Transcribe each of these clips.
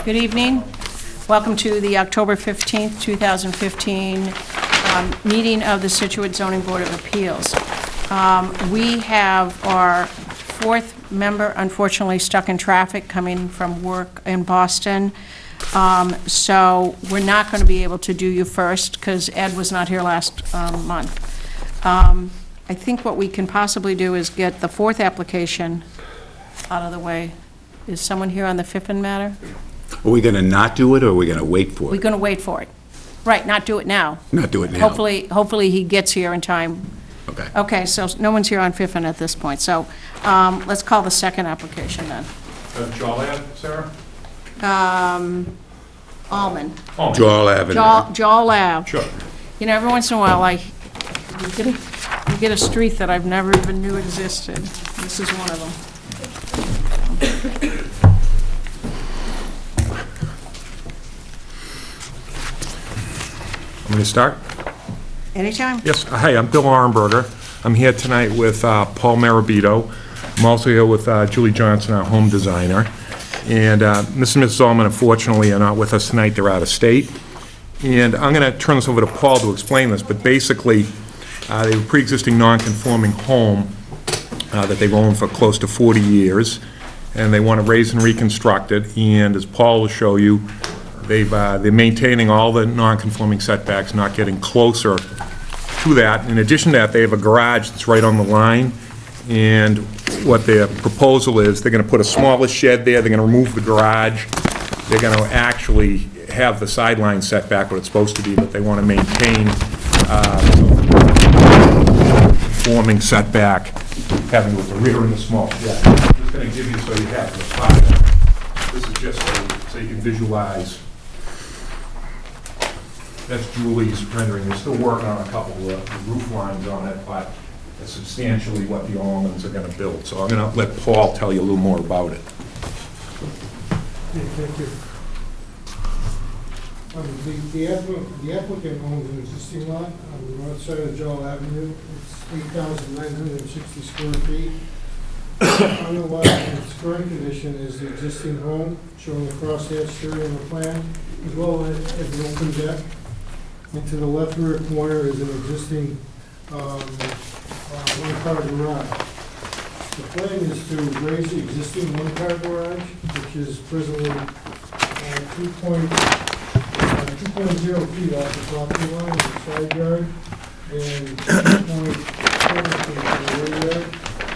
Good evening. Welcome to the October 15th, 2015 meeting of the Scituate Zoning Board of Appeals. We have our fourth member, unfortunately, stuck in traffic coming from work in Boston. So we're not going to be able to do you first because Ed was not here last month. I think what we can possibly do is get the fourth application out of the way. Is someone here on the Fiffen matter? Are we going to not do it, or are we going to wait for We're it? going to wait for it. Right, not do it now. Not do it now? Hopefully he gets here in time. Okay. Okay, so no one's here on Fiffen at this point, so let's call the second application then. Joliet, Sarah? Almond. Joel Avenue. Joel Ave. Sure. You know, every once in a while, you get a street that I've never even knew existed. This is one of them. I'm going to start? Anytime? Yes. Hi, I'm Bill Arnberger. I'm here tonight with Paul Marabito. I'm also here with Julie Johnson, our home designer. And Mr. and Mrs. Allman, unfortunately, are not with us tonight. They're out of state. And I'm going to turn this over to Paul to explain this. But basically, they have a pre-existing non-conforming home that they've owned for close to 40 years. And they want to raise and reconstruct it. And as Paul will show you, they're maintaining all the non-conforming setbacks, not getting closer to that. In addition to that, they have a garage that's right on the line. And what their proposal is, they're going to put a smaller shed there. They're going to remove the garage. They're going to actually have the sideline setback what it's supposed to be, but they want to maintain conforming setback, having with the rear and the small shed. I'm just going to give you so you have the spot. This is just so you can visualize. That's Julie's rendering. They're still working on a couple of the roof lines on it, but it's substantially what the Allmans are going to build. So I'm going to let Paul tell you a little more about it. Thank you. The applicant owns an existing lot on the north side of Joel Avenue. It's 8,960 square feet. On the lot, in its current condition is the existing home, showing the crosshatched area on the plan, as well as an open deck. And to the left rear corner is an existing one-car garage. The plan is to raise the existing one-car garage, which is presently 2.0 feet off the property line in the side yard, and 2.4 feet in the rear yard.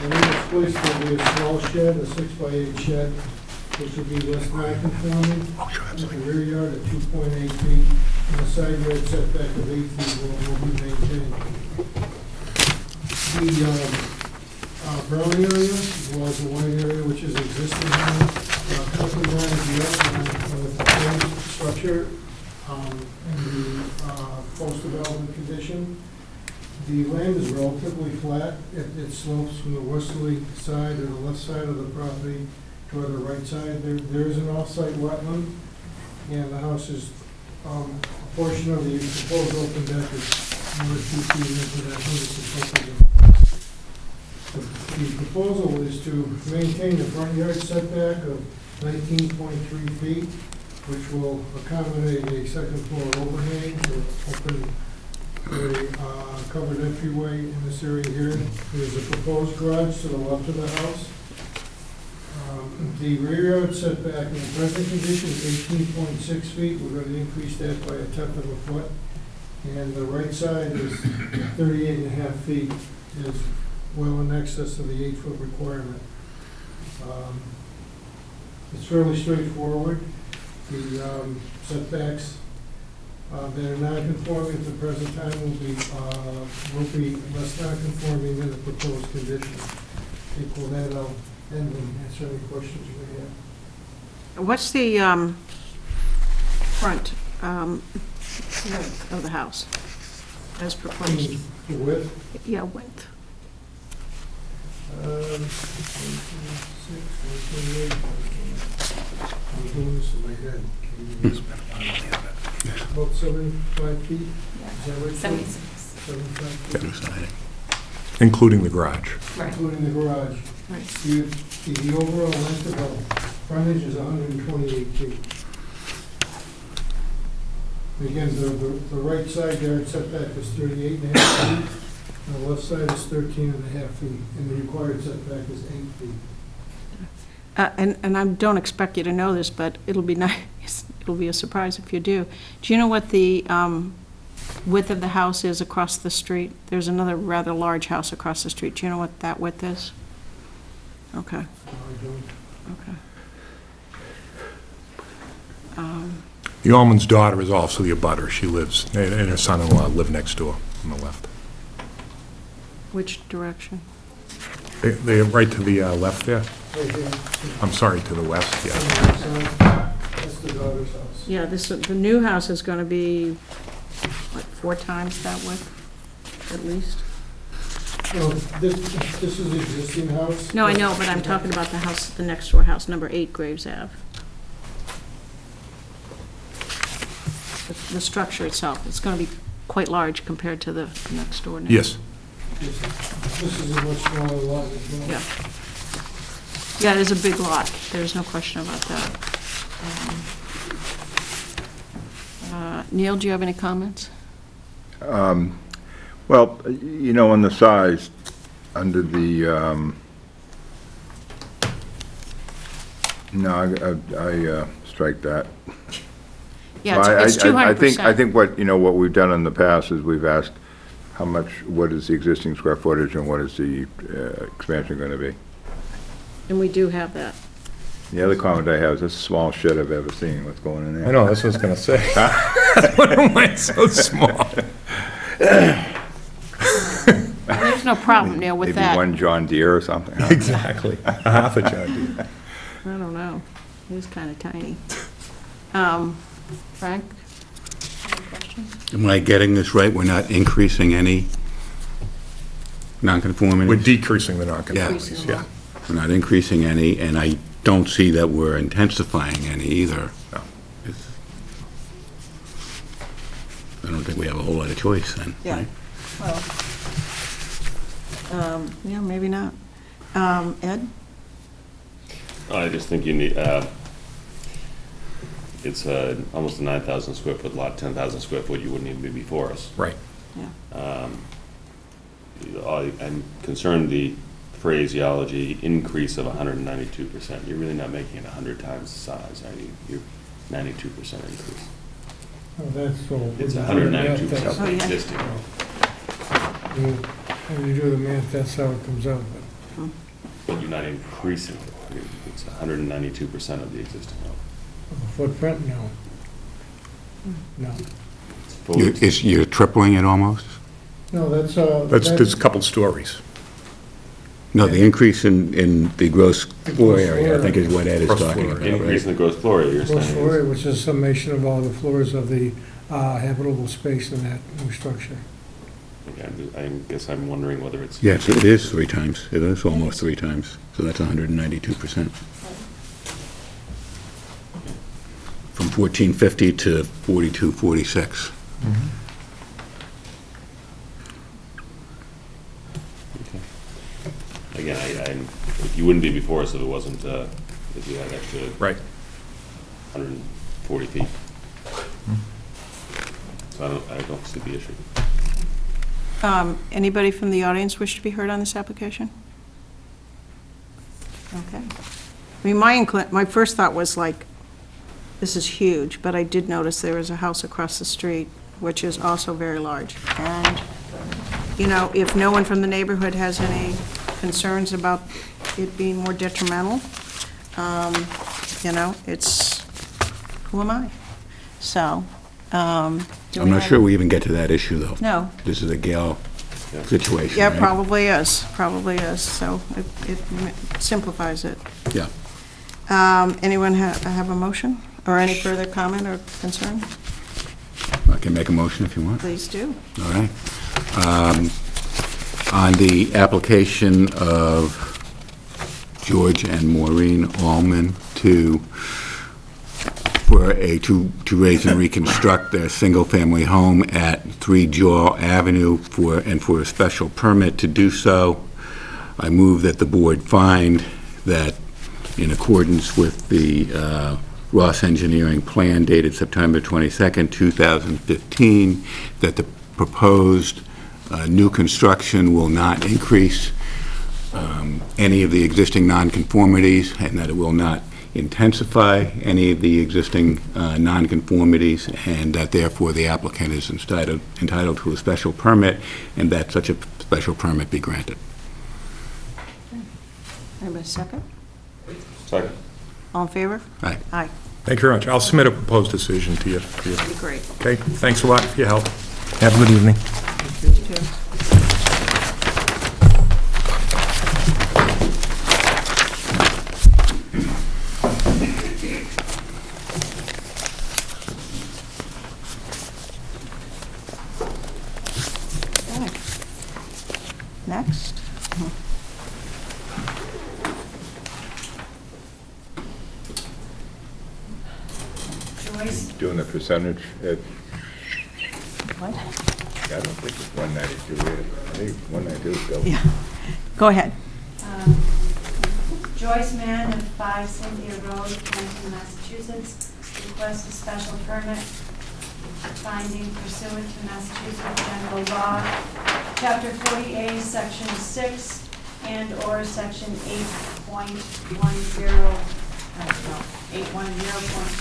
And in this place, there will be a small shed, a 6x8 shed, which will be less non-conforming, with the rear yard at 2.8 feet, and the side yard setback of 8 feet will be maintained. The brown area, as well as the white area, which is existing home, company line is the outline of the proposed structure and the post-development condition. The land is relatively flat. It slopes from the westerly side or the left side of the property toward the right side. There is an off-site wetland, and the house is, a portion of the proposed open deck is another 2 feet into that notice. The proposal is to maintain the front yard setback of 19.3 feet, which will accommodate a second floor overhang to open a covered entryway in this area here. There's a proposed garage to the left of the house. The rear yard setback in the present condition is 18.6 feet. We're going to increase that by 1/10 of a foot. And the right side is 38.5 feet, is well in excess of the 8-foot requirement. It's fairly straightforward. The setbacks that are non-conforming at the present time will be less non-conforming than the proposed condition. I think with that, I'll end and answer any questions you may have. What's the front length of the house as proposed? The width? Yeah, width. 6, 8, I'm doing this in my head. About 75 feet? Is that right? 76. 75 feet, Including the garage. Right. including the garage. Right. The overall length of the frontage is 128 feet. Again, the right side yard setback is 38.5 feet, and the left side is 13.5 feet, and the required setback is 8 feet. And I don't expect you to know this, but it'll be nice, it'll be a surprise if you do. Do you know what the width of the house is across the street? There's another rather large house across the street. Do you know what that width is? Okay, I don't. okay. The Allman's daughter is also the abutter. She lives, and her son-in-law live next door on the left. Which direction? They're right to the left there? Right here. I'm sorry, to the west, yeah. That's the daughter's house. Yeah, the new house is going to be, what, 4 times that width, at least? No, this is the existing house. No, I know, but I'm talking about the house, the next door house, number 8 Graves Ave. The structure itself, it's going to be quite large compared to the next door neighbor. Yes. This is a much smaller lot as well. Yeah. Yeah, it is a big lot, there's no question about that. Neil, do you have any comments? Well, you know, on the size, under the, no, I strike that. Yeah, Well, it's 200%. I think what, you know, what we've done in the past is we've asked how much, what is the existing square footage and what is the expansion going to be? And we do have that. The other comment I have is this is the smallest shed I've ever seen. What's going in there? I know, that's what I was going to say. What am I so small? There's no problem, Neil, with Maybe that. one John Deere or something. Huh? Exactly. A half a John Deere. I don't know, it is kind of tiny. Frank? Any questions? Am I getting this right? We're not increasing any nonconformities? We're decreasing the nonconformities, Decreasing yeah. We're not increasing any, and I don't see that we're intensifying any either. No. It's- I don't think we have a whole lot of choice then, Yeah. right? Well, yeah, maybe not. Ed? I just think you need, it's almost a 9,000 square foot lot, 10,000 square foot, you wouldn't even be before us. Right. Yeah. I'm concerned the phraseology, increase of 192%. You're really not making it 100 times the size, are you? You're 92% increase. Oh, that's all. It's 192% Oh, yeah. existing. When you do the math, that's how it comes out. But you're not increasing it. It's 192% of the existing home. The footprint, no. No. It's fully- You're tripling it almost? No, that's, There's a couple stories. No, the increase in the gross floor area, I think is what Ed is Gross talking floor about, Increase in right? the gross floor area, you're gross saying. floor is- area, which is a summation of all the floors of the habitable space in that new structure. Okay, I guess I'm wondering whether it's. Yes, it is 3 times. It is almost 3 times. So that's 192%. From 1450 to 4246. Again, you wouldn't be before us if it wasn't, if you had extra Right. 140 feet. So I don't see the issue. Anybody from the audience wish to be heard on this application? Okay. I mean, my first thought was like, this is huge, but I did notice there is a house across the street, which is also very large. And, you know, if no one from the neighborhood has any concerns about it being more detrimental, you know, it's, who am I? So, do I'm we not have- sure we even get to that issue, though. No. This is a Gale Yeah. situation, Yeah, right? probably is, so it simplifies it. Yeah. Anyone have a motion, or any further comment or concern? I can make a motion if you want. Please do. All right. On the application of George and Maureen Allman to raise and reconstruct their single-family home at 3 Joel Avenue for a special permit to do so, I move that the board find that in accordance with the Ross Engineering plan dated September 22nd, 2015, that the proposed new construction will not increase any of the existing nonconformities, and that it will not intensify any of the existing nonconformities, and that therefore the applicant is entitled to a special permit, and that such a special permit be granted. Anybody second? Second. All in favor? Aye. Aye. Thank you very much. I'll submit a proposed decision to you. That'd be great. Okay, thanks a lot for your help. Have a good evening. You too. Okay. Next. Joyce? Doing the percentage at, What? I don't think it's 192, I think 192 is built. Yeah. Go ahead. Joyce Mann of 5 Cynthia Road, Canton, Massachusetts, requests a special permit finding pursuant to Massachusetts General Law, Chapter 40A, Section 6, and/or Section 810.2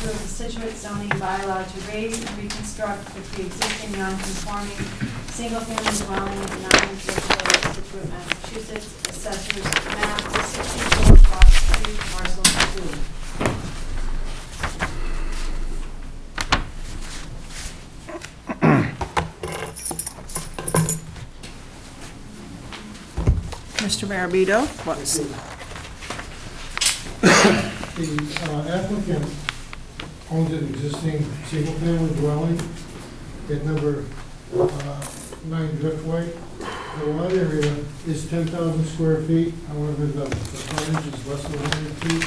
of the Scituate zoning bylaw to raise and reconstruct the pre-existing non-conforming single-family dwelling in 9 Scituate, Massachusetts, Assessors Map 64, Lot 3, Parcel 2. Mr. Marabito? What's The applicant owns an existing single-family dwelling at number 9 Driftway. The lot area is 10,000 square feet, however, the frontage is less than 100 feet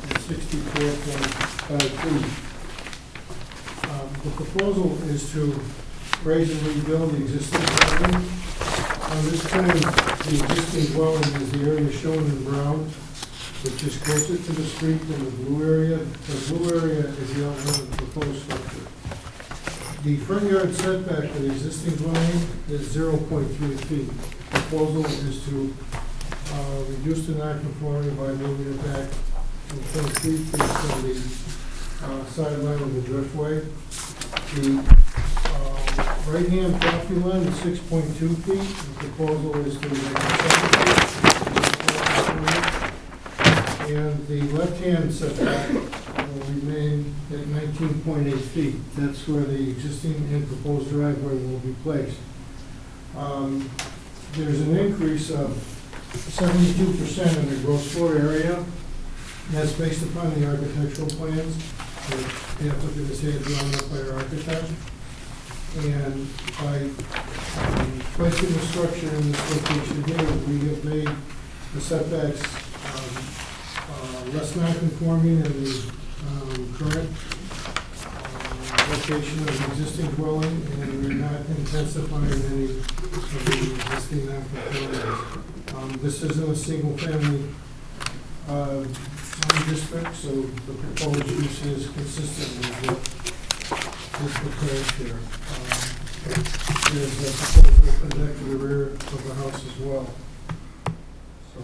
and 64.5 feet. The proposal is to raise and rebuild the existing dwelling. On this plan, the existing dwelling is the area shown in brown, which is closer to the street than the blue area. The blue area is the outline of the proposed structure. The front yard setback for the existing dwelling is 0.3 feet. The proposal is to reduce the nonconformity by moving it back 23 feet from the sideline of the driftway. The right-hand property line is 6.2 feet. The proposal is to make it 7 feet. And the left-hand setback will remain at 19.8 feet. That's where the existing and proposed driveway will be placed. There's an increase of 72% in the gross floor area. That's based upon the architectural plans that the applicant has had drawn up by our architect. And by placing the structure in this location here, we have made the setbacks less non-conforming than the current location of the existing dwelling, and we're not intensifying any of the existing non-conformities. This isn't a single-family district, so the proposed use is consistent with what is proposed here. There's a proposal connect to the rear of the house as well. So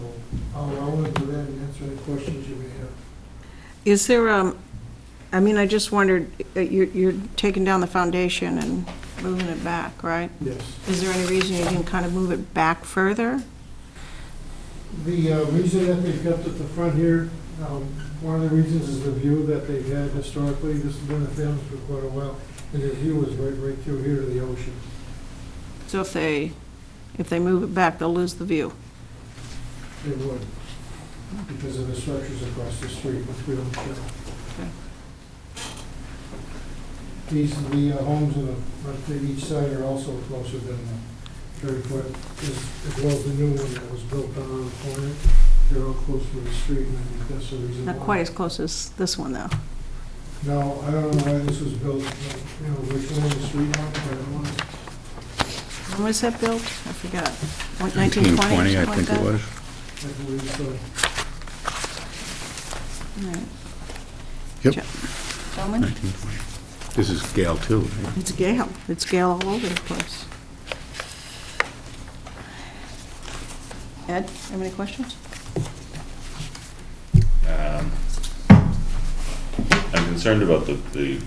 I'll into that and answer any questions you may have. Is there, I mean, I just wondered, you're taking down the foundation and moving it back, right? Yes. Is there any reason you can kind of move it back further? The reason that they've kept at the front here, one of the reasons is the view that they've had historically. This has been a family for quite a while, and their view is right through here to the ocean. So if they move it back, they'll lose the view? They would, because of the structures across the street, which we don't show. The homes in the front to each side are also closer than the 30-foot, as well as the new one that was built on the corner. They're all close to the street, and I think that's the reason why. Not quite as close as this one, though. No, I don't know why this was built, which one on the street now, but it was. When was that built? I forgot. 1920, I think it was. I believe so. Right. Yep. Gentlemen? 1920. This is Gale too, right? It's Gale. It's Gale all over the place. Ed, have any questions? I'm concerned about the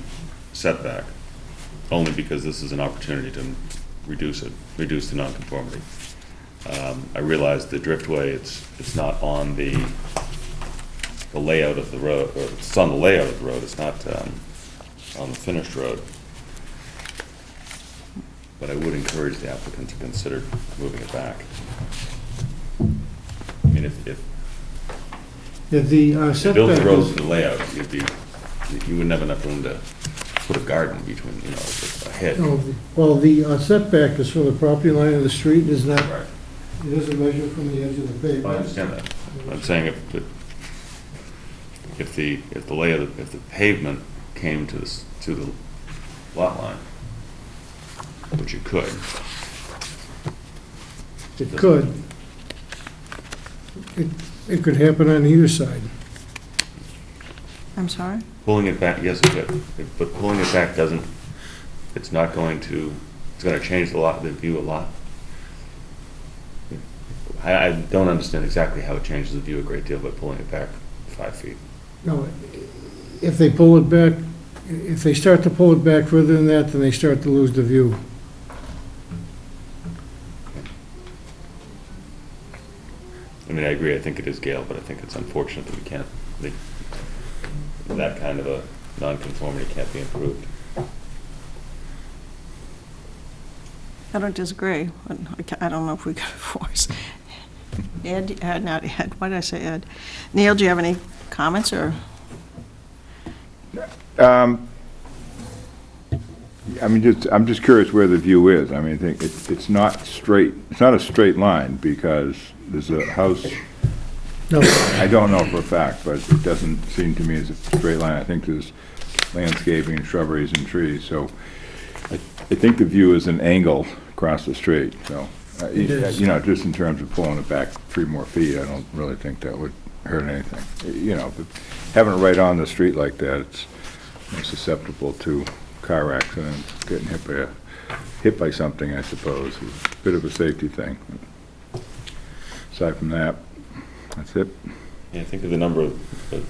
setback, only because this is an opportunity to reduce the nonconformity. I realize the driftway, it's not on the layout of the road, or it's on the layout of the road, it's not on the finished road. But I would encourage the applicant to consider moving it back. I mean, if Yeah, the you build the setback road is, to the layout, you wouldn't have enough room to put a garden between, a hedge. no, well, the setback is from the property line of the street, is not, Right. it doesn't measure from the edge of the pavement. I understand that. I'm saying if the layout, if the pavement came to the lot line, which you could. It could. It could happen on either side. I'm sorry? Pulling it back, yes, it could, but pulling it back doesn't, it's not going to, it's going to change the view a lot. I don't understand exactly how it changes the view a great deal by pulling it back 5 feet. No, if they pull it back, if they start to pull it back further than that, then they start to lose the view. I mean, I agree, I think it is Gale, but I think it's unfortunate that we can't, that kind of a nonconformity can't be improved. I don't disagree, but I don't know if we could force. Ed, not Ed, why did I say Ed? Neil, do you have any comments, or? I'm just curious where the view is. I mean, I think it's not straight, it's not a straight line, because there's a house, No, I don't know for a fact, but it doesn't seem to me as a straight line. I think there's landscaping, shrubberies, and trees, so I think the view is an angle across the street, so, It is. just in terms of pulling it back 3 more feet, I don't really think that would hurt anything. But having it right on the street like that, it's more susceptible to car accidents, getting hit by something, I suppose. It's a bit of a safety thing. Aside from that, that's it. Yeah, think of the number of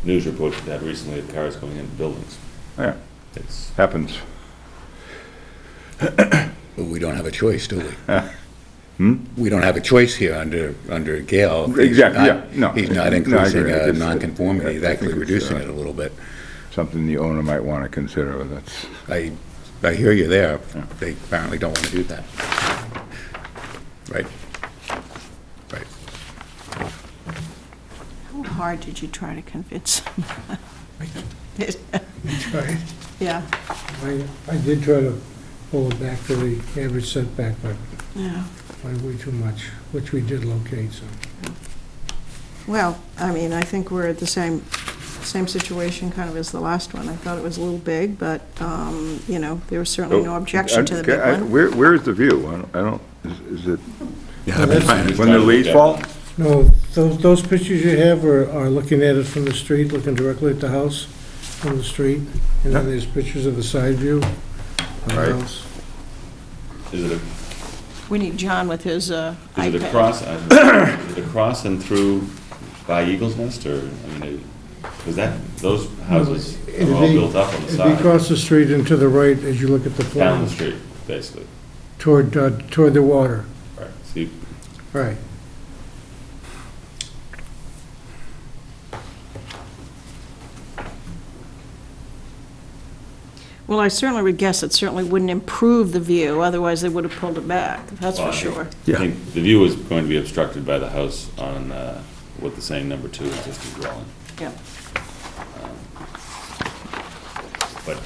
news reports we've had recently of cars going into buildings. Yeah, It's, happens. But we don't have a choice, do we? We don't have a choice here under Gale. He's Exactly, not- yeah, no. He's not No, I increasing agree. a It's- nonconformity, he's I actually think it's, reducing it a little bit. Something the owner might want to consider, but that's, I hear you there. Yeah. They apparently don't want to do that. Right? Right. How hard did you try to convince them? right. Yeah, I did try to pull it back to the average setback, but yeah. by way too much, which we did locate, so. Well, I mean, I think we're at the same situation kind of as the last one. I thought it was a little big, but, there was certainly no objection to the big one. Where's the view? I don't, is it, Yeah, I've been trying to- when the leaves fall? No, those pictures you have are looking at it from the street, looking directly at the house from the street, and then there's pictures of the side view of the Right. house. is it We need John with his iPad. is it across and through by Eagle's Nest, or, I mean, because those houses are all built up on the It'd be side, across the street and to the right as you look at the down the plan, street, basically. toward the water. Right. So you, Right. Well, I certainly would guess it certainly wouldn't improve the view, otherwise they would have pulled it back, that's well, for sure. I think the view is going to be obstructed by the house on, what the saying number 2 existing dwelling. Yeah. But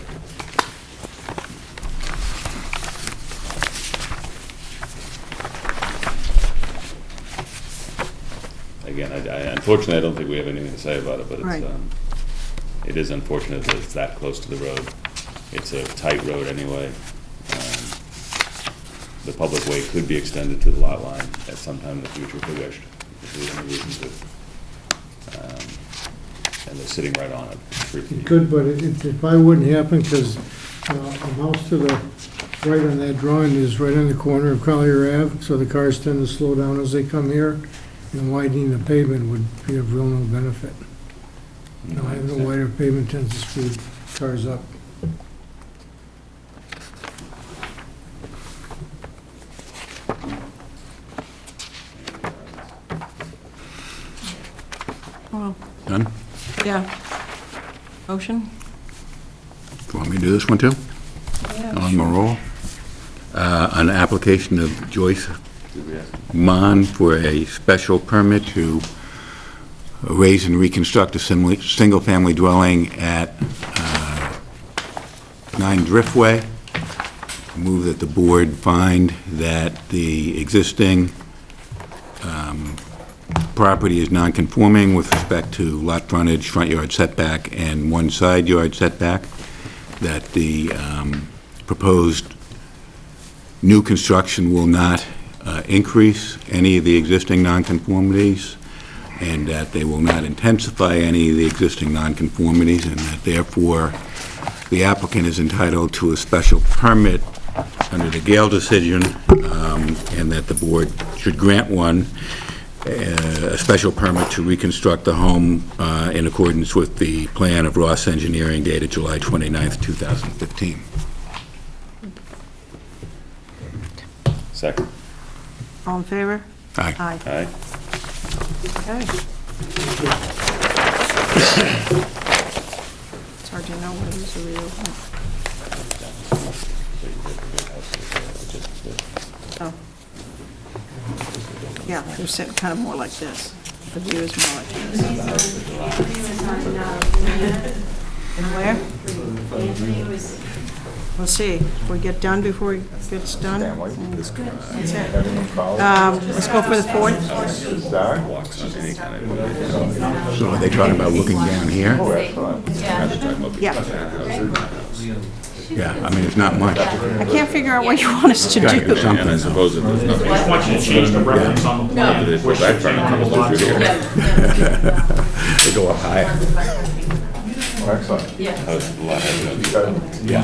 again, unfortunately, I don't think we have anything to say about it, but Right. it is unfortunate that it's that close to the road. It's a tight road anyway. The public way could be extended to the lot line at some time in the future if we wished, if we had any reason to. and they're sitting right on it, 3 feet. It could, but it probably wouldn't happen, because a house to the right on that drawing is right on the corner of Collier Ave, so the cars tend to slow down as they come here, and widening the pavement would be of real no benefit. Having a wider pavement tends to speed cars up. Well, Done? yeah. Motion? Do you want me to do this one, too? Yeah. On the roll. An application of Joyce Did we ask? Mon for a special permit to raise and reconstruct a single-family dwelling at 9 Driftway. Move that the board find that the existing property is non-conforming with respect to lot frontage, front yard setback, and one side yard setback, that the proposed new construction will not increase any of the existing nonconformities, and that they will not intensify any of the existing nonconformities, and that therefore the applicant is entitled to a special permit under the Gale decision, and that the board should grant one, a special permit to reconstruct the home in accordance with the plan of Ross Engineering dated July 29th, 2015. Second. All in favor? Aye. Aye. Aye. Okay. It's hard to know whether it's a real. Oh. Yeah, they're sitting kind of more like this. The view is more like this. And where? We'll see. If we get done before he gets done. That's it. Let's go for the 4th. Walks on any kind of. So are they talking about looking down here? Yeah. Yeah, I mean, it's not much. I can't figure out what you want us to Gotta do do. something. And I suppose if there's nothing. I want you to change the reference on the plan. They pull back from it, comes through here. They go up higher. Excellent. How's the lot have Yeah.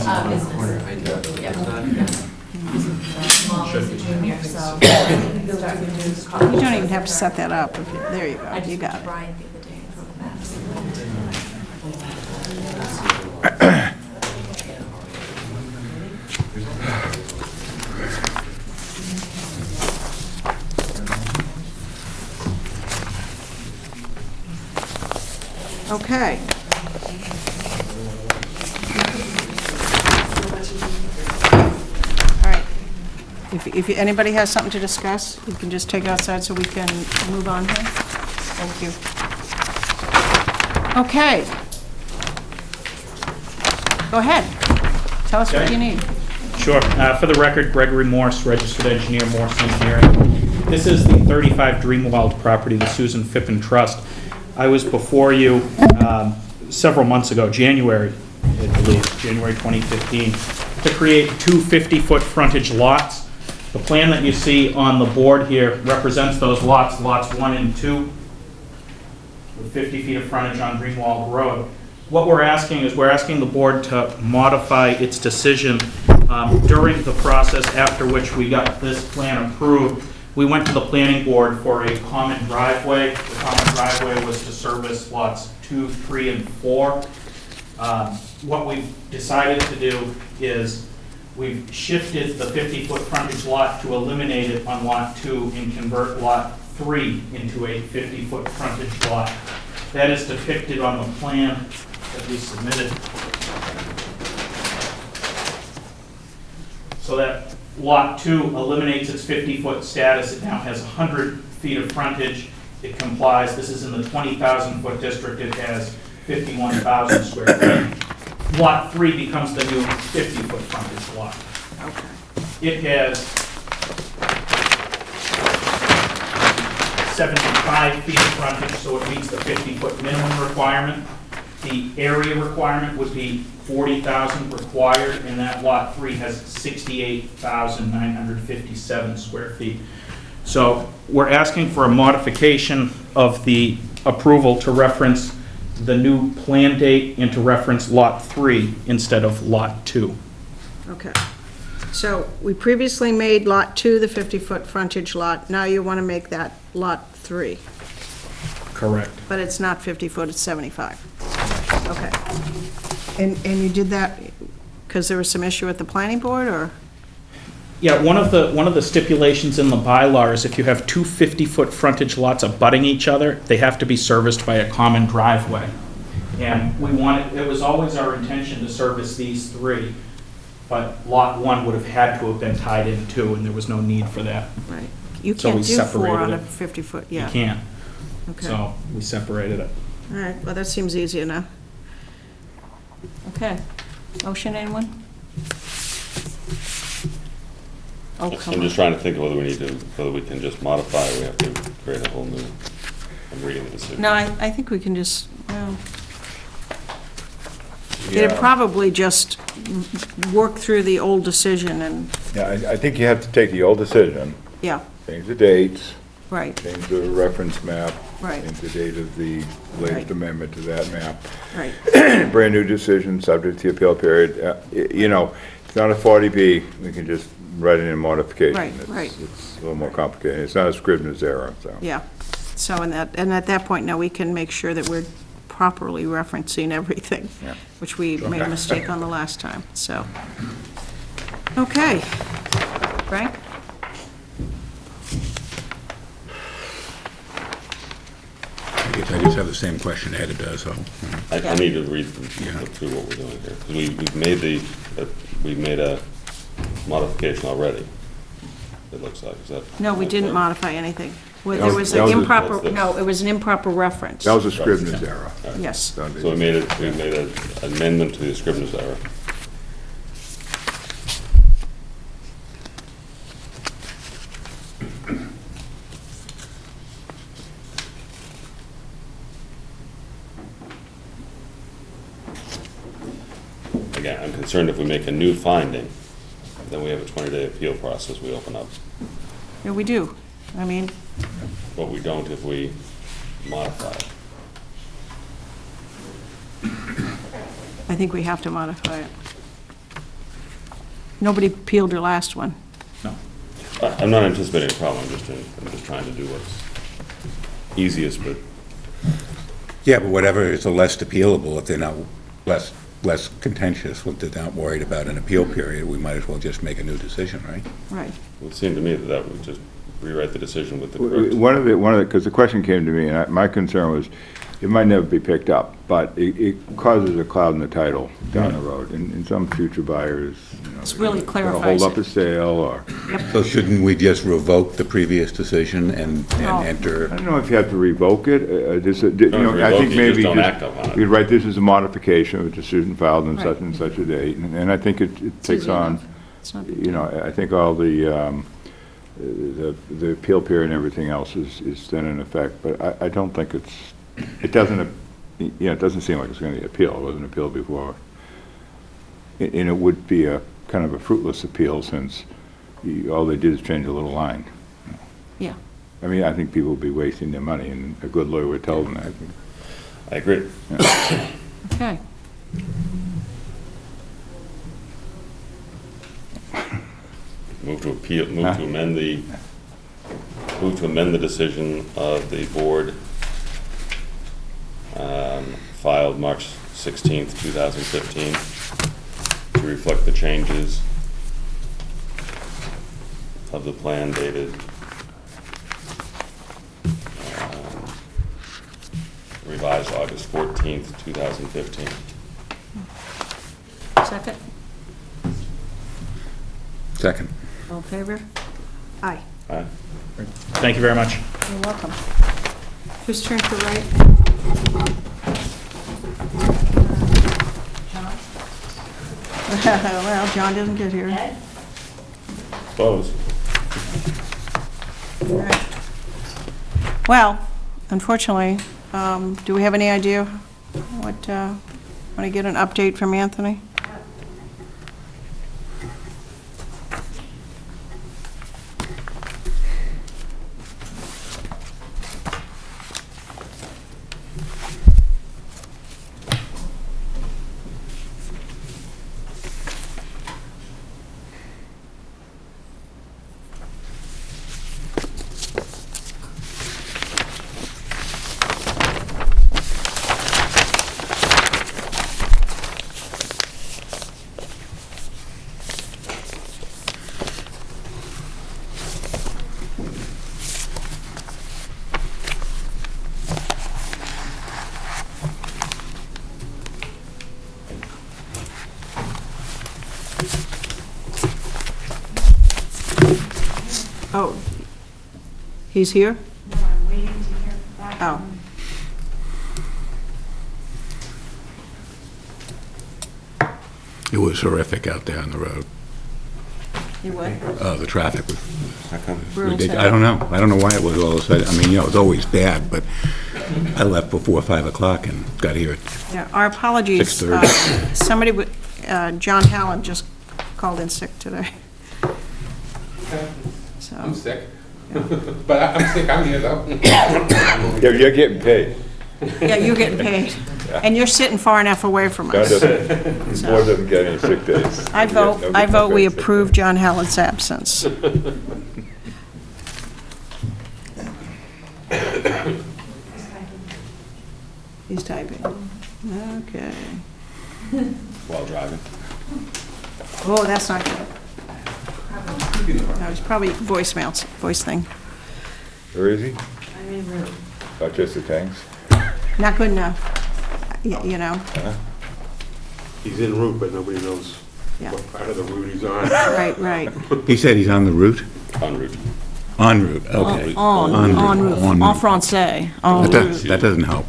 You don't even have to set that up. There you go. You got it. Okay. All right. If anybody has something to discuss, you can just take it outside so we can move on here. Thank you. Okay. Go ahead. Tell us what you need. Sure. For the record, Gregory Morse, registered engineer, Morse Engineering. This is the 35 Dreamwald property, the Susan Phippen Trust. I was before you several months ago, January, I believe, January 2015, to create two 50-foot frontage lots. The plan that you see on the board here represents those lots, lots 1 and 2, with 50 feet of frontage on Greenwald Road. What we're asking is, we're asking the board to modify its decision during the process after which we got this plan approved. We went to the planning board for a common driveway. The common driveway was to service lots 2, 3, and 4. What we've decided to do is we've shifted the 50-foot frontage lot to eliminate it on lot 2 and convert lot 3 into a 50-foot frontage lot. That is depicted on the plan that we submitted. So that Lot 2 eliminates its 50-foot status. It now has 100 feet of frontage. It complies. This is in the 20,000-foot district. It has 51,000 square feet. Lot 3 becomes the new 50-foot frontage lot. Okay. It has 75 feet of frontage, so it meets the 50-foot minimum requirement. The area requirement would be 40,000 required, and that lot 3 has 68,957 square feet. So we're asking for a modification of the approval to reference the new plan date and to reference Lot 3 instead of Lot 2. Okay. So we previously made Lot 2 the 50-foot frontage lot. Now you want to make that Lot 3. Correct. But it's not 50 foot, it's 75. Okay. And you did that because there was some issue at the planning board, or? Yeah, one of the stipulations in the bylaw is if you have two 50-foot frontage lots abutting each other, they have to be serviced by a common driveway. And it was always our intention to service these three, but Lot 1 would have had to have been tied in too, and there was no need for that. Right. You So we can't do 4 separated on a it. 50-foot, You yeah. can't, Okay. so we separated it. All right, well, that seems easier now. Okay. Motion, anyone? Oh, come I'm on. just trying to think of whether we can just modify, or we have to create a whole new, I'm reading the decision. No, I think we can just, well, it'd probably just work through the old decision and, Yeah, I think you have to take the old decision, yeah, change the dates, right, change the reference map, Right. change the date of the Right. latest amendment to that map. right. Brand-new decision, subject to the appeal period. You know, it's not a 40B, we can just write it in modification. Right, right. It's a little more complicated. It's not a Scrivener's error, so. Yeah, so and at that point, now we can make sure that we're properly referencing everything, Yeah. which we made a mistake on the last time, so. Okay. Frank? I guess I just have the same question Ed does, so. I need to read through what we're doing here, because we made a modification already, it looks like, is that? No, we didn't modify anything. Well, That there was- was that an was a- improper, that's- no, it was an improper reference. That was a Scrivener's error. Yes. So we made an amendment to the Scrivener's error. Again, I'm concerned if we make a new finding, then we have a 20-day appeal process we open up. Yeah, we do. I mean, But we don't if we modify it. I think we have to modify it. Nobody appealed your last one. No. I'm not anticipating a problem, I'm just trying to do what's easiest, but Yeah, but whatever is the less appealable, if they're not less contentious, if they're not worried about an appeal period, we might as well just make a new decision, right? Right. it would seem to me that would just rewrite the decision with the correct. One of the, because the question came to me, and my concern was, it might never be picked up, but it causes a cloud in the title down the road, and some future buyers, you know. This really they're gonna clarifies hold up it. a sale, or, So shouldn't we just revoke the previous decision and No. I enter? don't know if you have to revoke it, you know, I revoke think it, you maybe just don't act upon it. you'd write this as a modification of a decision filed on Right. such and such a date, and I think it takes easy on, enough. It's not, you know, I think all the appeal period and everything else is then in effect, but I don't think it doesn't, you know, it doesn't seem like it's going to be appeal. It wasn't appealed before. And it would be a kind of a fruitless appeal, since all they did is change a little line. yeah. I mean, I think people would be wasting their money, and a good lawyer would tell them that. I agree. Okay. Move to amend the decision of the board filed March 16th, 2015, to reflect the changes of the plan dated revised August 14th, 2015. Second? Second. All in favor? Aye. All right? Thank you very much. You're welcome. Whose turn to write? John? Well, John didn't get here. Suppose. All right. Well, unfortunately, do we have any idea what, want to get an update from Anthony? Oh, he's here? No, I'm waiting to hear back Oh. from him. It was horrific out there on the road. He would? The traffic was How come? ridiculous. I don't know. I don't know why it was all of a sudden. I mean, you know, it's always bad, but I left before 5 o'clock and got here at Yeah, our apologies. 6:30. Somebody, John Hallen just called in sick today. So, I'm sick. But I'm sick, I'm here though. Yeah, you're getting paid. yeah, you're getting paid. And you're sitting far enough away from John us. doesn't, So- board doesn't get any sick days. I vote we approve John Hallen's absence. He's typing. Okay. While driving. Oh, that's not good. No, it's probably voice thing. Where is he? I'm en route. Not just the tanks? Not good enough, you know, He's en route, but nobody knows yeah. what part of the route he's on. Right. He said he's on the route? En route. En route, okay. En route, route, en en route. français, en That route. that doesn't help.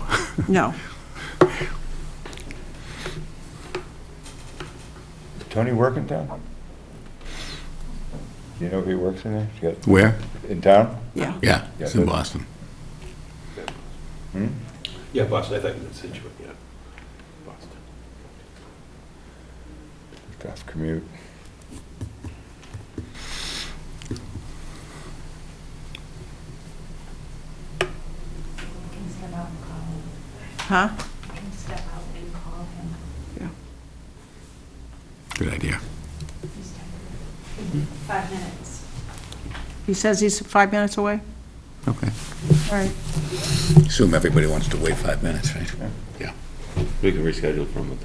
No. Tony work in town? Do you know if he works in there? You got- Where? In town? Yeah. Yeah, it's in Boston. Hmm? Yeah, Boston, I thought you meant Scituate, yeah. Boston. Tough commute. You can step out and call him. Huh? You can step out and call him. Good idea. He's temporary. 5 minutes. He says he's 5 minutes away? Okay. All right. Assume everybody wants to wait 5 minutes, right? Yeah. We can reschedule for a month.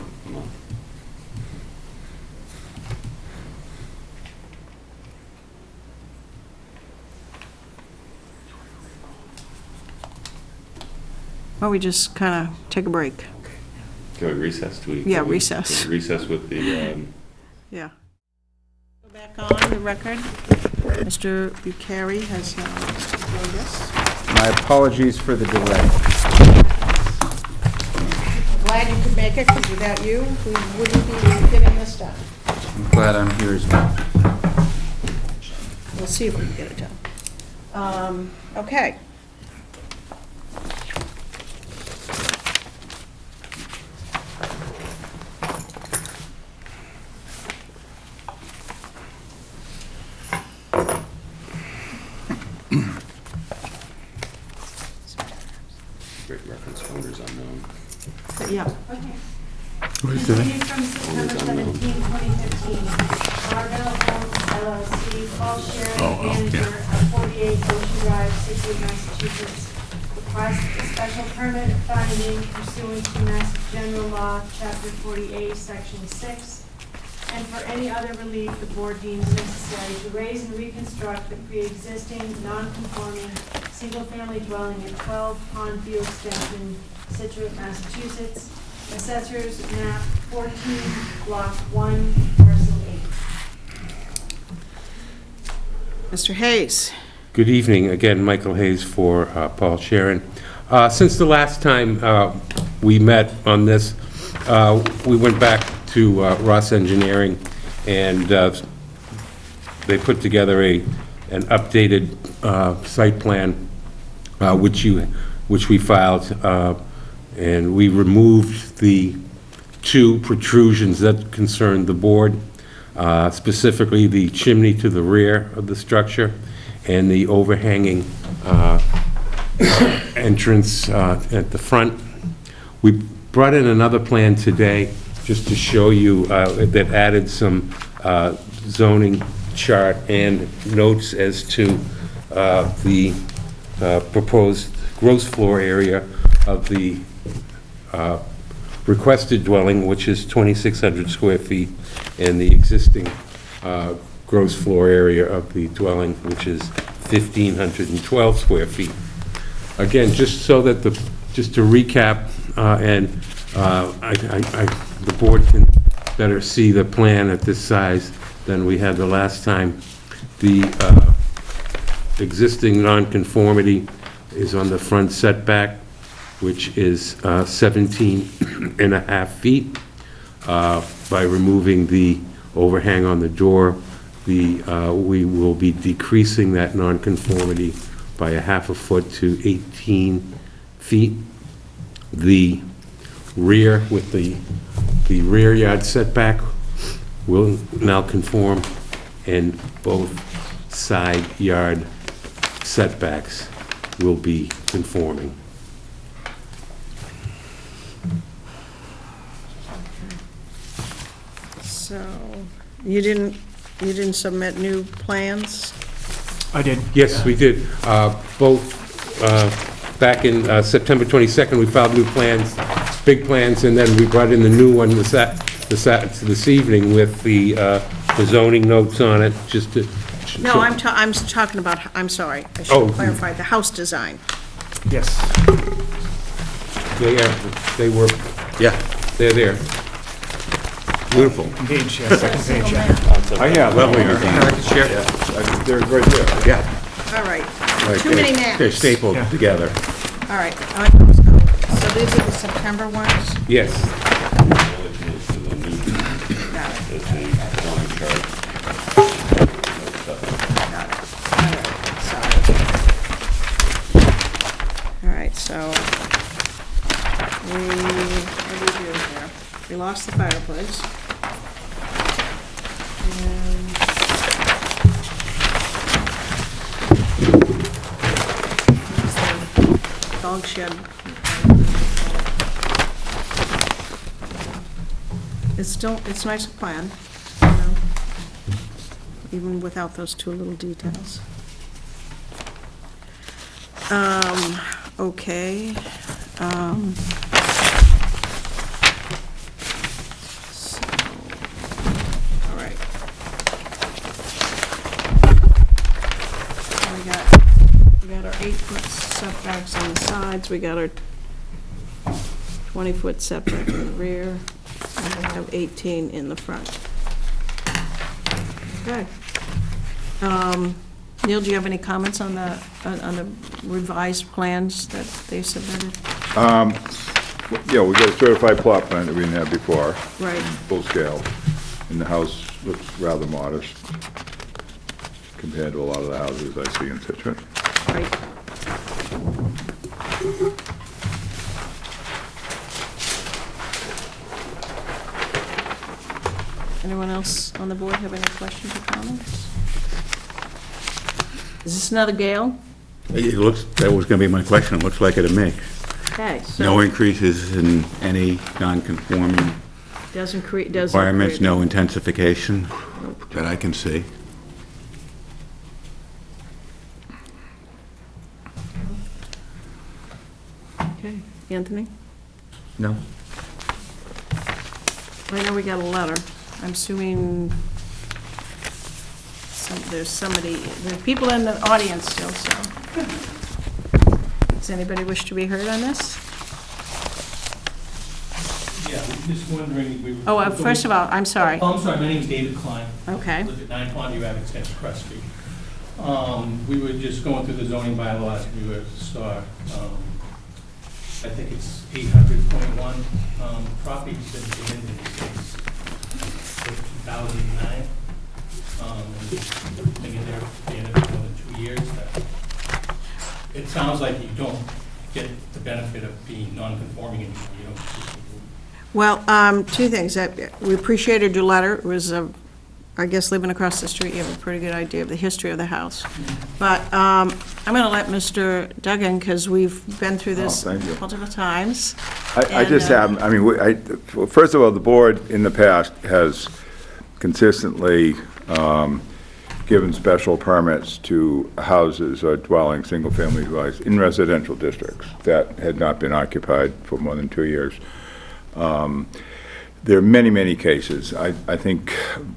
Well, we just kind of take a break. Can we recess? Do we? Yeah, can we- recess. can we Recess with the, Yeah. Go back on the record. Mr. Bucari has joined us. My apologies for the delay. Glad you could make it, because without you, we wouldn't be getting this done. I'm glad I'm here as well. We'll see if we can get it done. Okay. great reference, owners unknown. Yeah. Okay. What is that? Continued from September 17, 2015. Marvell Homes LLC, Paul Sharon, manager of 48 Ocean Drive, Scituate, Massachusetts. Request a special permit finding pursuant to Mass General Law, Chapter 48, Section 6, and for any other relief the board deems necessary to raise and reconstruct the pre-existing, non-conforming, single-family dwelling at 12 Pondview Extension, Scituate, Massachusetts. Assessors map 14, block 1, parcel 8. Mr. Hayes. Good evening. Again, Michael Hayes for Paul Sharon. Since the last time we met on this, we went back to Ross Engineering, and they put together an updated site plan, which we filed, and we removed the 2 protrusions that concerned the board, specifically the chimney to the rear of the structure and the overhanging entrance at the front. We brought in another plan today just to show you that added some zoning chart and notes as to the proposed gross floor area of the requested dwelling, which is 2,600 square feet, and the existing gross floor area of the dwelling, which is 1,512 square feet. Again, just so that just to recap, and the board can better see the plan at this size than we had the last time. The existing nonconformity is on the front setback, which is 17 and a half feet. By removing the overhang on the door, we will be decreasing that nonconformity by a half a foot to 18 feet. The rear, with the rear yard setback, will now conform, and both side yard setbacks will be conforming. So, you didn't submit new plans? I did. Yes, we did. Both, back in September 22nd, we filed new plans, big plans, and then we brought in the new one this evening with the zoning notes on it, just to... No, I'm talking about, I'm sorry, I Oh. should clarify, the house design. Yes. They were, Yeah, they're there. beautiful. Page, second page. I have, Lovely them. design. They're right there. Yeah. All right, Like too many They're maps. stapled Yeah. together. All right, so these are the September ones? Yes. To the new, Got it, the zoning chart. got it. All right, so, what did we do here? We lost the fireplace. And here's the dog shed. It's nice to plan, you know, even without those two little details. Okay. So, all right. So we got our 8-foot setbacks on the sides, we got our 20-foot setback in the rear, and we have 18 in the front. Okay. Neil, do you have any comments on the revised plans that they submitted? Yeah, we got a certified plot plan that we didn't have before. Right. Full scale. And the house looks rather modest compared to a lot of the houses I see in Scituate. Right. Anyone else on the board have any questions or comments? Is this another Gale? It looks, that was going to be my question. It looks like it to me. Okay, so. No increases in any non-conforming Doesn't create. requirements, no intensification that I can see. Okay, Anthony? No? I know we got a letter. I'm assuming there's somebody, there are people in the audience still, so. Does anybody wish to be heard on this? Yeah, we're just wondering. Oh, first of all, I'm sorry. Oh, I'm sorry, my name's David Klein. Okay. I live at 9 Pondview Ave, Extension Crest Street. We were just going through the zoning bylaws, we saw, I think it's 800.1 properties that have been in this case since 2009. Been in there for more than 2 years. It sounds like you don't get the benefit of being non-conforming anymore. You don't. Well, two things. We appreciated your letter. It was, I guess, living across the street, you have a pretty good idea of the history of the house. But I'm going to let Mr. Duggan, because we've been through this thank you. multiple times. I just And, have, I mean, well, first of all, the board in the past has consistently given special permits to houses or dwellings, single-family dwellings, in residential districts that had not been occupied for more than 2 years. There are many, many cases. I think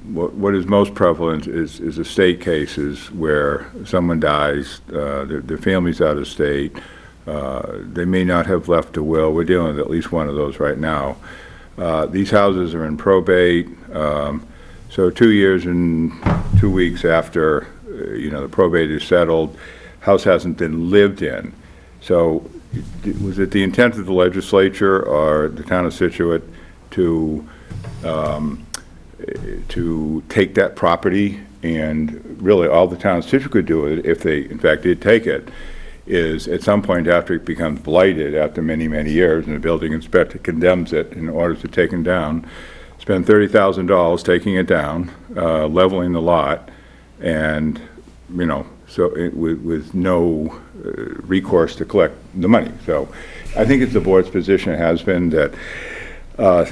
what is most prevalent is estate cases where someone dies, their family's out of state, they may not have left a will. We're dealing with at least one of those right now. These houses are in probate, so 2 years and 2 weeks after the probate is settled, house hasn't been lived in. So was it the intent of the legislature or the town of Scituate to take that property? And really, all the town of Scituate could do it, if they, in fact, did take it, is at some point after it becomes blighted, after many, many years, and the building inspector condemns it in order to take it down, spend $30,000 taking it down, leveling the lot, and, with no recourse to collect the money. So I think it's the board's position has been that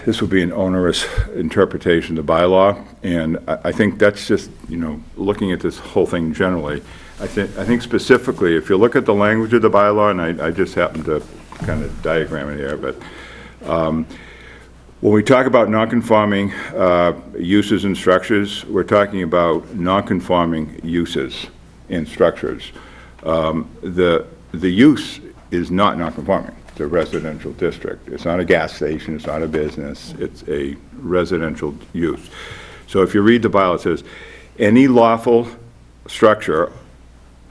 this would be an onerous interpretation of the bylaw, and I think that's just, looking at this whole thing generally, I think specifically, if you look at the language of the bylaw, and I just happened to kind of diagram it here, but when we talk about non-conforming uses and structures, we're talking about non-conforming uses and structures. The use is not non-conforming. It's a residential district. It's not a gas station. It's not a business. It's a residential use. So if you read the bylaw, it says, any lawful structure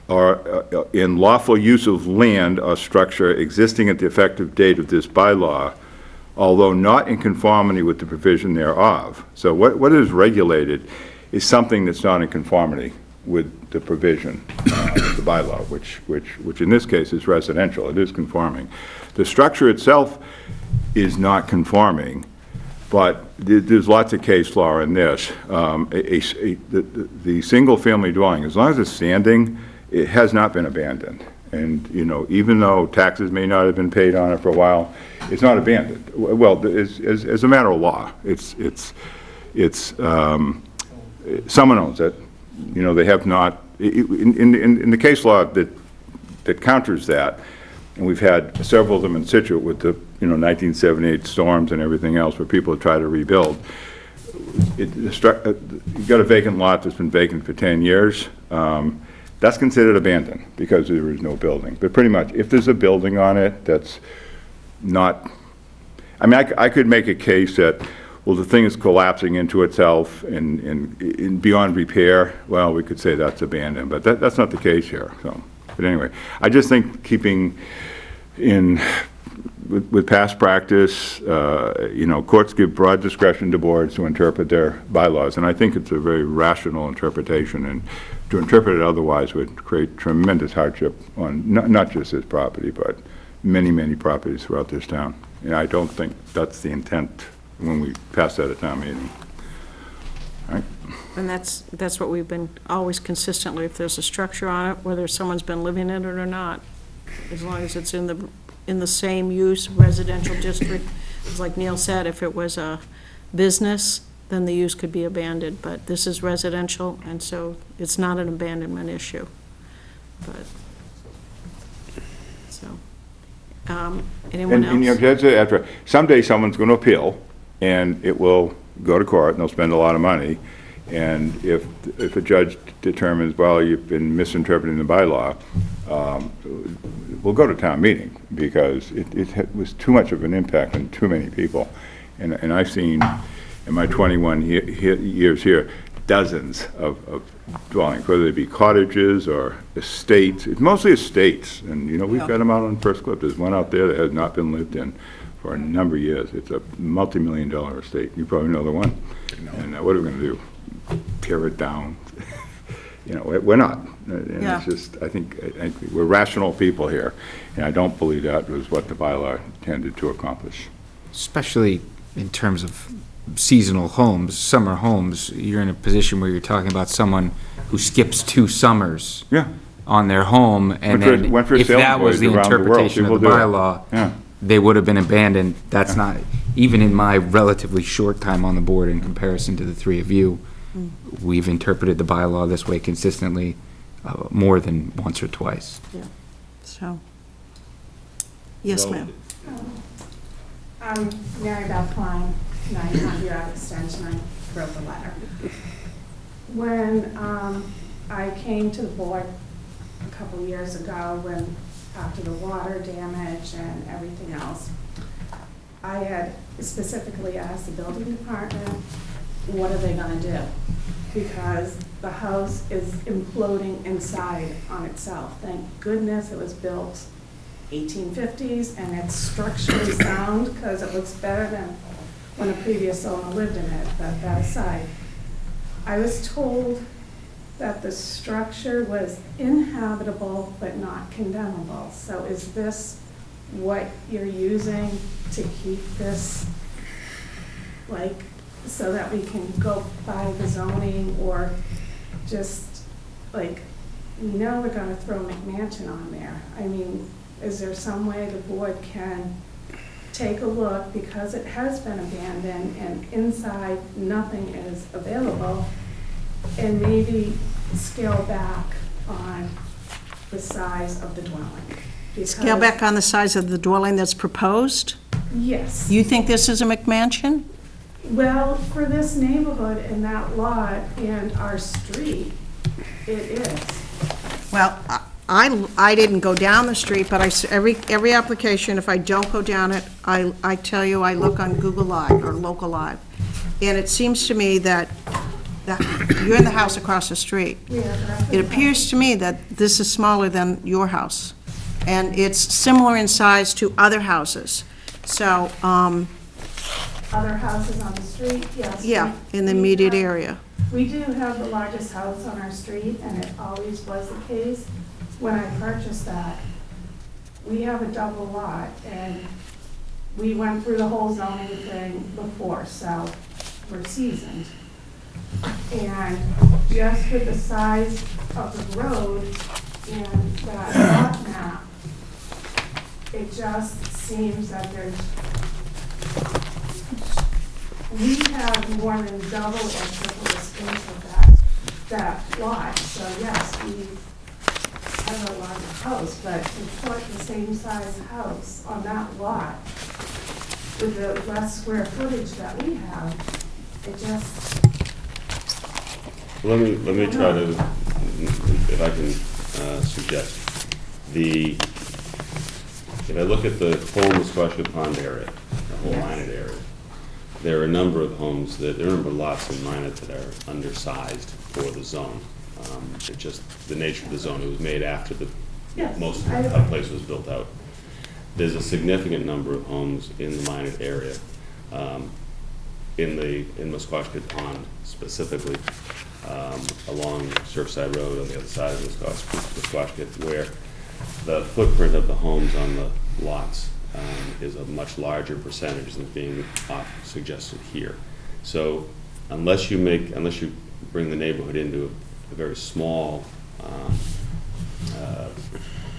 or in lawful use of land or structure existing at the effective date of this bylaw, although not in conformity with the provision thereof. So what is regulated is something that's not in conformity with the provision of the bylaw, which in this case is residential. It is conforming. The structure itself is not conforming, but there's lots of case law in this. The single-family dwelling, as long as it's standing, it has not been abandoned. And, even though taxes may not have been paid on it for a while, it's not abandoned. Well, as a matter of law, someone owns it. They have not, in the case law that counters that, and we've had several of them in Scituate with the, 1978 storms and everything else where people try to rebuild. You've got a vacant lot that's been vacant for 10 years. That's considered abandoned because there is no building. But pretty much, if there's a building on it that's not, I could make a case that, well, the thing is collapsing into itself and beyond repair, well, we could say that's abandoned, but that's not the case here. So, but anyway, I just think keeping with past practice, courts give broad discretion to boards to interpret their bylaws, and I think it's a very rational interpretation, and to interpret it otherwise would create tremendous hardship on not just this property, but many, many properties throughout this town. And I don't think that's the intent when we pass that at town meeting. All right? And that's what we've been always consistently, if there's a structure on it, whether someone's been living in it or not, as long as it's in the same use residential district. It's like Neil said, if it was a business, then the use could be abandoned, but this is residential, and so it's not an abandonment issue. But, so, anyone else? Someday someone's going to appeal, and it will go to court, and they'll spend a lot of money. And if a judge determines, well, you've been misinterpreting the bylaw, we'll go to town meeting because it was too much of an impact on too many people. And I've seen, in my 21 years here, dozens of dwellings, whether they be cottages or estates. It's mostly estates, and we've got them out on First Clip. There's one out there that has not been lived in for a number of years. It's a multi-million-dollar estate. You probably know the one. And what are we going to do? Tear it down? We're not. And Yeah. it's just, I think we're rational people here, and I don't believe that was what the bylaw intended to accomplish. Especially in terms of seasonal homes, summer homes, you're in a position where you're talking about someone who skips 2 summers Yeah. on their home, and Went for then if sailing that was voyages the around the world. interpretation of the People do it. bylaw, Yeah. they would have been abandoned. That's not, even in my relatively short time on the board in comparison to the three of you, we've interpreted the bylaw this way consistently more than once or twice. Yeah, so, yes, ma'am. I'm Mary Beth Klein, 900 Ave Extension. I wrote the letter. When I came to the board a couple years ago, after the water damage and everything else, I had specifically asked the building department what are they gonna do? Because the house is imploding inside on itself. Thank goodness it was built 1850s and it's structurally sound, because it looks better than when a previous owner lived in it, but that aside. I was told that the structure was inhabitable but not condemnable. So is this what you're using to keep this, like, so that we can go by the zoning, or just, like, we know we're gonna throw McMansion on there. I mean, is there some way the board can take a look, because it has been abandoned and inside nothing is available, and maybe scale back on the size of the dwelling? Scale back on the size of the dwelling that's proposed? Yes. You think this is a McMansion? Well, for this neighborhood and that lot and our street, it is. Well, I didn't go down the street, but every application, if I don't go down it, I tell you, I look on Google Live or Local Live. And it seems to me that you're in the house across the street. It appears to me that this is smaller than your house. And it's similar in size to other houses. So, Other houses on the street, yes. yeah, in the immediate area. We do have the largest house on our street, and it always was the case. When I purchased that, we have a double lot, and we went through the whole zoning thing before, so we're seasoned. And just with the size of the road and that lot map, it just seems that we have more than double or triple the space of that lot. So yes, we have a larger house, but to put the same size house on that lot with the less square footage that we have, it just... Let me try to, if I can suggest, if I look at the whole Musquashnet Pond area, the whole Minot area, there are a number of homes there are a number of lots in Minot that are undersized for the zone. It's just the nature of the zone. It was made after most of the place was built out. There's a significant number of homes in the Minot area, in Musquashnet Pond specifically, along Surfside Road on the other side of Musquashnet, where the footprint of the homes on the lots is a much larger percentage than being suggested here. So unless you bring the neighborhood into a very small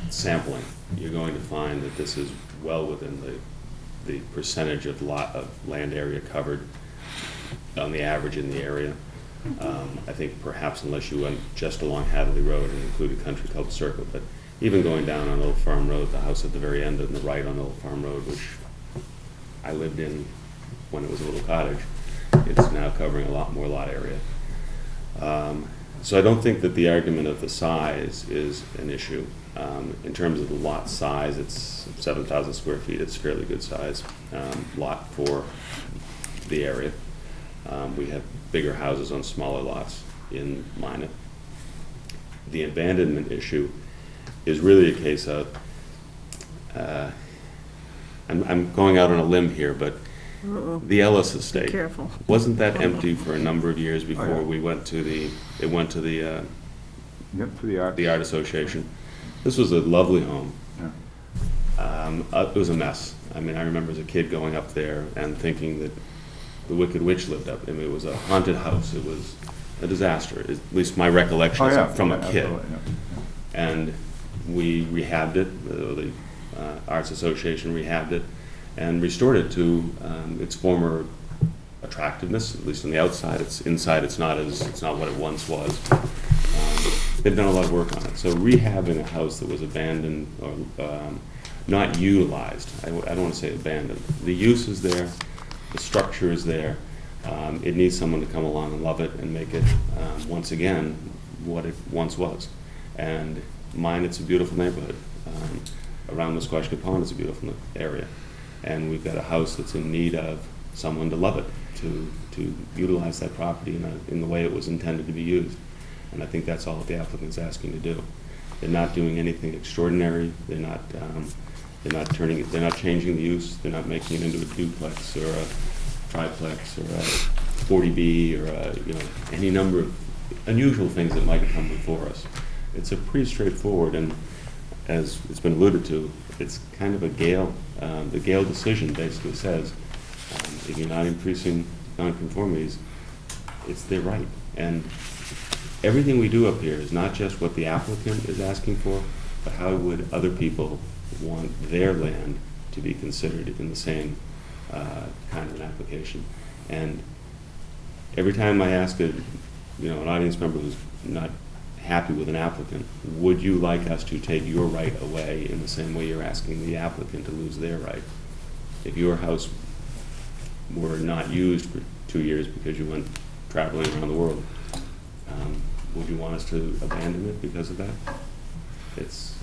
sampling, you're going to find that this is well within the percentage of land area covered on the average in the area. I think perhaps unless you went just along Hadley Road and included Country Club Circle, but even going down on Old Farm Road, the house at the very end on the right on Old Farm Road, which I lived in when it was a little cottage, it's now covering a lot more lot area. So I don't think that the argument of the size is an issue. In terms of the lot size, it's 7,000 square feet. It's a fairly good size lot for the area. We have bigger houses on smaller lots in Minot. The abandonment issue is really a case of, I'm going out on a limb here, but the Ellis estate. Be careful. Wasn't that empty for a number of years before we went to the Art Association? This was a lovely home. It was a mess. I mean, I remember as a kid going up there and thinking that the Wicked Witch lived up. I mean, it was a haunted house. It was a disaster, at least my recollection from a kid. And we rehabbed it, the Arts Association rehabbed it, and restored it to its former attractiveness, at least on the outside. Inside, it's not what it once was. They've done a lot of work on it. So rehabbing a house that was abandoned or not utilized, I don't want to say abandoned. The use is there, the structure is there. It needs someone to come along and love it and make it once again what it once was. And it's a beautiful neighborhood. Around Musquashnet Pond, it's a beautiful area. And we've got a house that's in need of someone to love it. to utilize that property in the way it was intended to be used. And I think that's all the applicant's asking to do. They're not doing anything extraordinary. They're not changing the use. They're not making it into a duplex or a triplex or a 40B or any number of unusual things that might come before us. It's a pretty straightforward, and as it's been alluded to, it's kind of a Gale. The Gale decision basically says if you're not increasing nonconformities, it's their right. And everything we do up here is not just what the applicant is asking for, but how would other people want their land to be considered in the same kind of an application. And every time I ask an audience member who's not happy with an applicant, would you like us to take your right away in the same way you're asking the applicant to lose their right? If your house were not used for 2 years because you went traveling around the world, would you want us to abandon it because of that? It's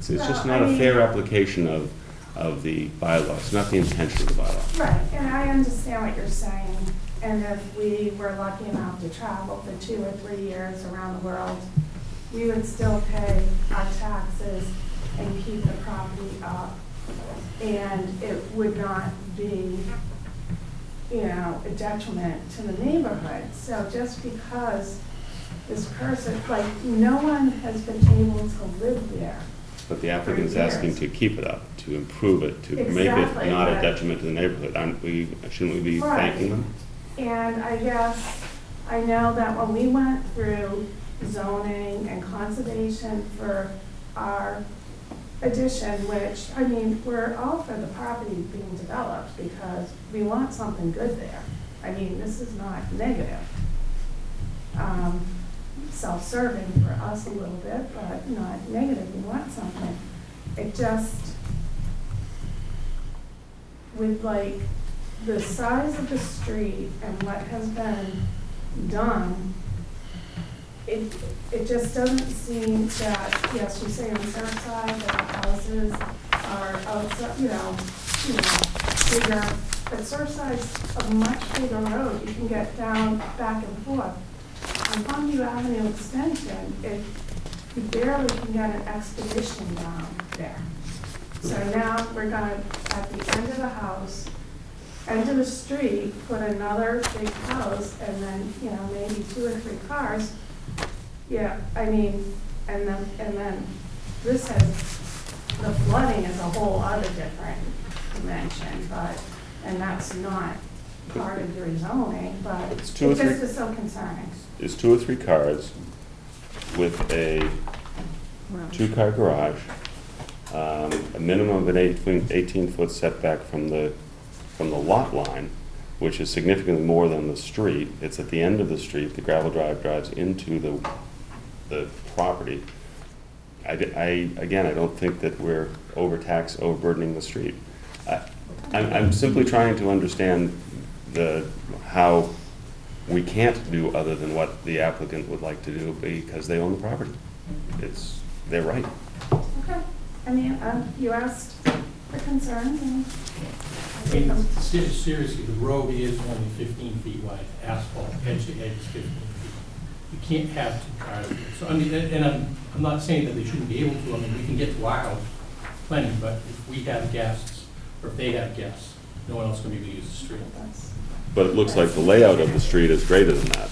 just not a fair application of the bylaw. It's not the intention of the bylaw. Right, and I understand what you're saying. And if we were lucky enough to travel for 2 or 3 years around the world, we would still pay our taxes and keep the property up. And it would not be, a detriment to the neighborhood. So just because this person, no one has been able to live there. But the applicant's asking to keep it up, to improve it, to make it Exactly, not a but- detriment to the neighborhood. Shouldn't we be Right. thanking them? And I guess, I know that when we went through zoning and conservation for our addition, which, we're all for the property being developed because we want something good there. This is not negative. Self-serving for us a little bit, but not negative. We want something. It just, with the size of the street and what has been done, it just doesn't seem that, yes, you say on Surfside that the houses are outside, bigger, but Surfside's a much bigger road. You can get down, back and forth. On Longview Avenue Extension, you barely can get an expedition down there. So now we're gonna, at the end of the house, end of the street, put another big house, and then, maybe 2 or 3 cars. Yeah, and then this has, the flooding is a whole other different dimension, and that's not part of your zoning, but it It's just 2 or 3 is so concerning. It's 2 or 3 cars with a 2-car garage, a minimum of an 18-foot setback from the lot line, which is significantly more than the street. It's at the end of the street. The gravel drive drives into the property. I don't think that we're overburdening the street. I'm simply trying to understand how we can't do other than what the applicant would like to do because they own the property. It's their right. Okay, you asked for concerns, and Seriously, the road is only 15 feet wide, asphalt, edge to edge is 15 feet. You can't have 2 cars. So, and I'm not saying that they shouldn't be able to. We can get to our house plenty, but if we have guests, or if they have guests, no one else can be able to use the street. But it looks like the layout of the street is greater than that.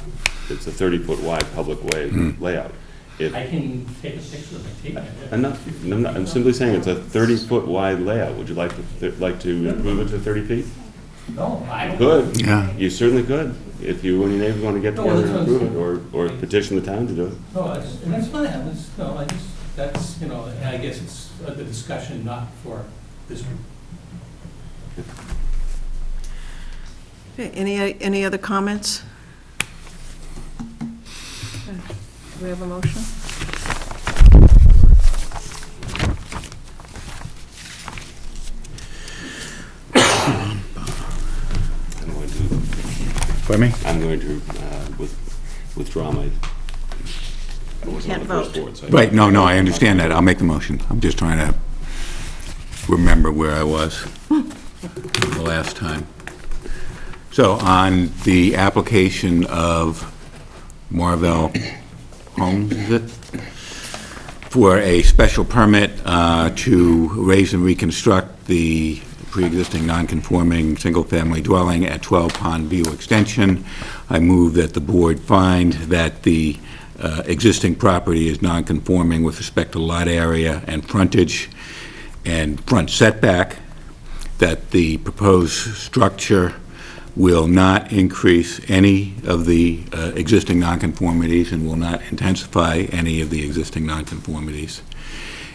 It's a 30-foot wide public way layout. I can take a picture of my tape. I'm simply saying it's a 30-foot wide layout. Would you like to improve it to 30 feet? No, I don't. Good. Yeah. You certainly could, if you and your neighbors want to get together and improve it, or petition the town to do it. No, that's fine. I guess it's the discussion not for this group. Okay, any other comments? Okay. Do we have a motion? Pardon me? I'm going to withdraw my. I wasn't on Can't the first vote. board, so Right, no, I understand that. I'll make the motion. I'm just trying to remember where I was the last time. So on the application of Marvell Homes, is it? For a special permit to raise and reconstruct the pre-existing non-conforming single-family dwelling at 12 Pond View Extension, I move that the board find that the existing property is non-conforming with respect to lot area and frontage and front setback, that the proposed structure will not increase any of the existing nonconformities and will not intensify any of the existing nonconformities,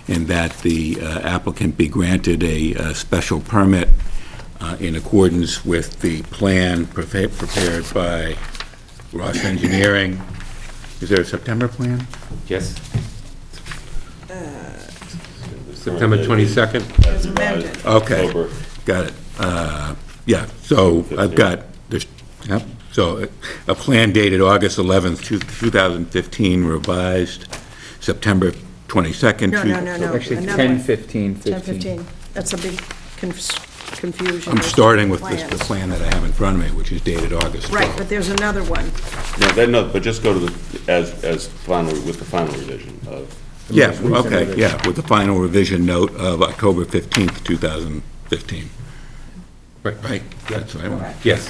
and that the applicant be granted a special permit in accordance with the plan prepared by Ross Engineering. Is there a September plan? Yes. September 22nd? As amended. revised Okay. October. Got it. Yeah, so I've got, this. Yep, so a plan dated August 11th, 2015, revised September 22nd. No. Actually, Another one. 10/15/15. 10:15. That's a big confusion. I'm starting with Plans. the plan that I have in front of me, which is dated August 12th. Right, but there's another one. No, but just go to the, as final, with the final revision of. Yeah, okay, yeah, with the final revision note of October 15th, 2015. Right. Right, that's what I want. Yes.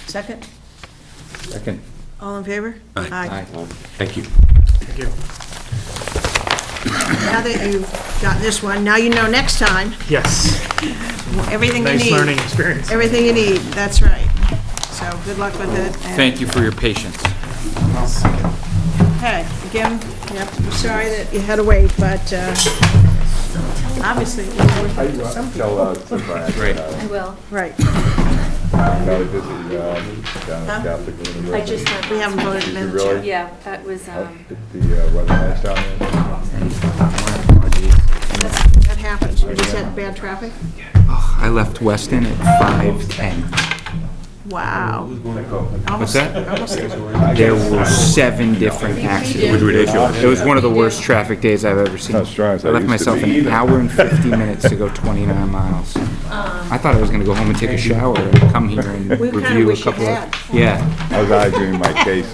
Second? Second. All in favor? Aye. Thank you. Now that you've got this one, now you know next time, Yes. everything you need. Nice learning experience. Everything you need, that's right. So good luck with it. and- Thank you for your patience. Okay, again, yep, I'm sorry that you had to wait, but obviously it was worth it to some people. Right. I will. Right, Gotta visit, down at Catholic I University. just have. we haven't voted Did you minutes really? yet. Yeah, that was, The weather nice down there? That happens, we just had bad traffic. I left Weston at 5:10. Wow. What's that? Almost There were 7 different accidents. It was ridiculous. It was one of the worst traffic days I've ever seen. Not as strong as I I left used to myself be. an hour and 50 minutes to go 29 miles. I thought I was gonna go home and take a shower and come here and We kinda review a wish you couple of... had. Yeah, I was arguing my case.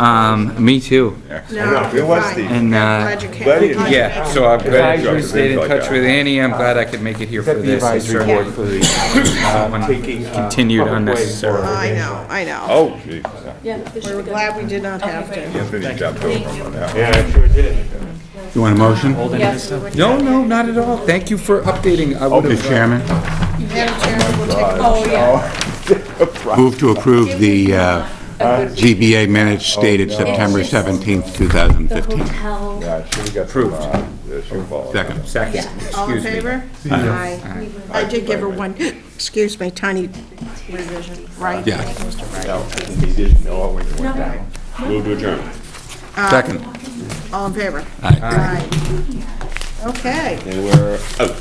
me too. No, It was fine. Steve. And, Glad you came. Glad you- yeah, so I'm glad you Advisory. stayed in touch with Annie. I'm glad I could make it here for this. I certainly for the, continued unnecessarily. I know. Oh, geez. yeah, this We were should go. glad we did not have to. Anthony jumped over on that. yeah, I sure did. You want a motion? Yes. No, not at all. Thank you for updating. I would Mr. have... Chairman, Madam Chairman, we'll take a Oh, yeah. move to approve the GBA minutes dated September 17th, The 2015. hotel. Yeah, should've got Approved. shoe ball. Second. Second. All in Excuse me. favor? Aye. I did give her one, excuse me, tiny revision, right? Yeah. He didn't know it when he went down. Move to adjourn. Second. All in favor? Aye. Aye. Okay. And we're out.